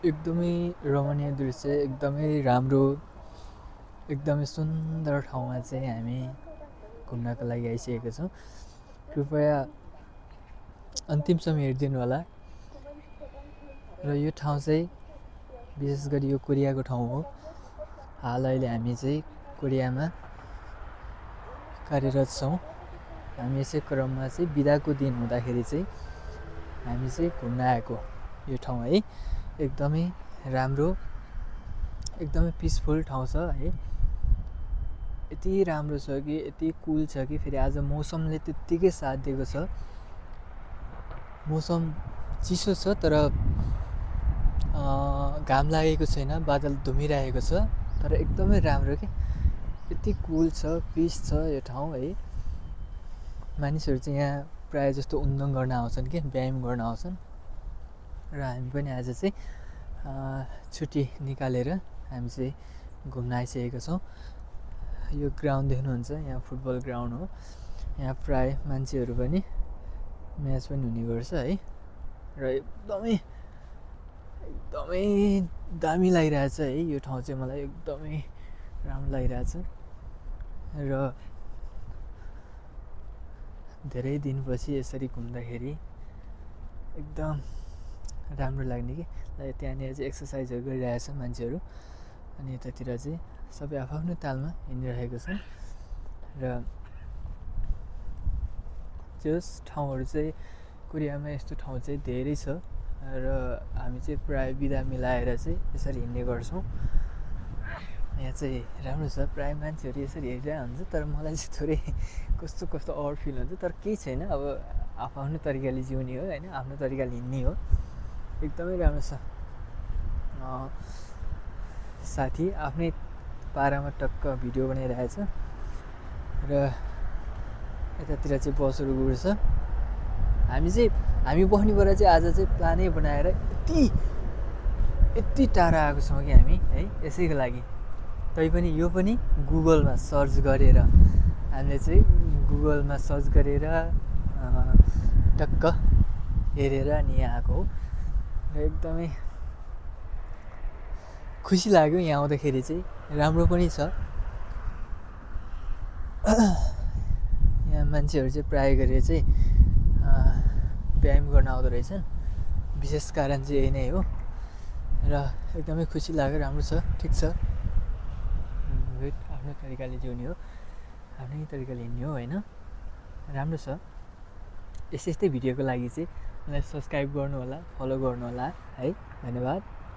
एकदमै रमणीय दृश्य, एकदमै राम्रो, एकदमै सुन्दर ठाउँमा चाहिँ हामी घुम्नको लागि आइसकेका छौँ। कृपया अन्तिमसम्म हेरिदिनु होला। र यो ठाउँ चाहिँ विशेष गरी यो कोरियाको ठाउँ हो। हाल अहिले हामी चाहिँ कोरियामा कार्यरत छौँ। हामी यसै क्रममा चाहिँ बिदाको दिन हुँदाखेरि चाहिँ हामी चाहिँ घुम्न आएको यो ठाउँ है। एकदमै राम्रो, एकदमै पिसफुल ठाउँ छ है। यति राम्रो छ कि, यति कुल छ कि, फेरि आज मौसमले त्यत्तिकै साथ दिएको छ। मौसम चिसो छ तर घाम लागेको छैन, बादल धुमिरहेको छ, तर एकदमै राम्रो कि, यति कुल छ, पिस छ यो ठाउँ है। मानिसहरू चाहिँ यहाँ प्रायः जस्तो उन्दङ गर्न आउँछन् कि, व्यायाम गर्न आउँछन्। र हामी पनि आज चाहिँ छुट्टी निकालेर हामी चाहिँ घुम्न आइसकेका छौँ। यो ग्राउन्ड देख्नुहुन्छ, यहाँ फुटबल ग्राउन्ड हो। यहाँ प्रायः मान्छेहरू पनि म्याच पनि हुने गर्छ है। र एकदमै दामी लागिरहेछ है यो ठाउँ चाहिँ, मलाई एकदमै राम्रो लागिरहेछ। र धेरै दिनपछि यसरी घुम्दाखेरि एकदम राम्रो लाग्ने कि। त्यहाँनिर चाहिँ एक्सर्साइजहरू गरिरहेछ मान्छेहरू, अनि यतातिर चाहिँ सबै आफ्नो तालमा हिँडिरहेको छन्। र त्यस ठाउँहरू चाहिँ कोरियामा यस्तो ठाउँ चाहिँ धेरै छ। र हामी चाहिँ प्रायः बिदा मिलाएर चाहिँ यसरी हिँड्ने गर्छौँ। यहाँ चाहिँ राम्रो छ, प्रायः मान्छेहरू यसरी हेरिरहेको हुन्छ, तर मलाई चाहिँ थोरै कस्तो अड फिल हुन्छ। तर केही छैन, अब आफ्नो तरिकाले जिउने हो होइन, आफ्नो तरिकाले हिँड्ने हो। एकदमै राम्रो छ। साथी आफ्नै पारामा टक्क भिडियो बनाइरहेछ। र यतातिर चाहिँ बसहरू गुड्छ। हामी बस्नेबाट चाहिँ आज चाहिँ प्लानै बनाएर यति टाढा आएको छौँ कि हामी है, यसैको लागि। तैपनि यो पनि गुगलमा सर्च गरेर, हामीले चाहिँ गुगलमा सर्च गरेर टक्क हेरेर अनि यहाँ आएको हो। र एकदमै खुसी लाग्यो यहाँ आउँदाखेरि चाहिँ, राम्रो पनि छ। यहाँ मान्छेहरू चाहिँ प्रायः गरेर चाहिँ व्यायाम गर्न आउँदो रहेछन्। विशेष कारण चाहिँ यही नै हो। र एकदमै खुसी लाग्यो, राम्रो छ, ठिक छ। आफ्नो तरिकाले जिउने हो, आफ्नै तरिकाले हिँड्ने हो होइन, राम्रो छ। यस्तै भिडियोको लागि चाहिँ मलाई सब्सक्राइब गर्नु होला, फलो गर्नु होला है। धन्यवाद।